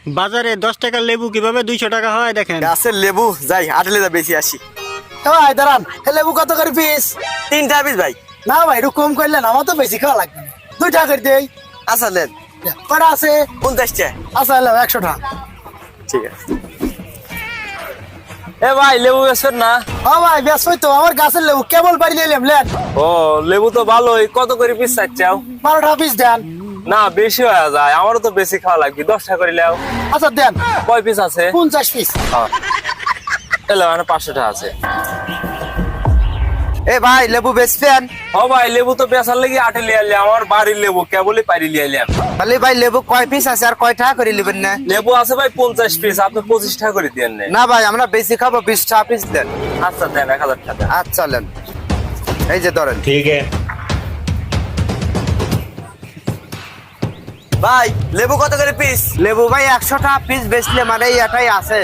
বাজারে 10 টাকার লেবু কিভাবে 200 টাকা হয় দেখেন। গাছের লেবু যাই হাটলে যা বেশি আসি। ভাই দাঁড়ান, লেবু কত করে পিস? 3টা পিস ভাই। না ভাই একটু কম করলেন, আমার তো বেশি খাওয়া লাগবে না। 2 টাকা করে দেই। আচ্ছা নেন। কটা আছে? 50টা। আচ্ছা এলাম 100 টাকা। ঠিক আছে। এ ভাই লেবু বেচবেন না? হ্যাঁ ভাই ব্যস্ত তো, আমার গাছের লেবু কেবল বাড়ি নিলাম লেন। ও লেবু তো ভালোই, কত করে পিস চাচ্ছাও? 12 টাকা পিস দেন। না বেশি হয়ে যায়, আমারও তো বেশি খাওয়া লাগবে, 10 টাকা করে লেও। আচ্ছা দেন। কয় পিস আছে? 50 পিস। এলো মানে 500 টাকা আছে। এ ভাই লেবু বেচবেন? ও ভাই লেবু তো বেচার লেগে আটে লিয়ে আইলে, আমার বাড়ির লেবু কেবলই পারি লিয়ে আইলাম। তাহলে ভাই লেবু কয় পিস আছে আর কয় টাকা করে নেবেন না? লেবু আছে ভাই 50 পিস, আপনি 25 টাকা করে দিয়ে নেন। না ভাই আমরা বেশি খাবো, 20 টাকা পিস দেন। আচ্ছা দেন 1000 টাকা। আচ্ছা নেন, এই যে ধরেন। ঠিক আছে। ভাই লেবু কত করে পিস? লেবু ভাই 100 টাকা পিস বেচলে মানে এটাই আছে।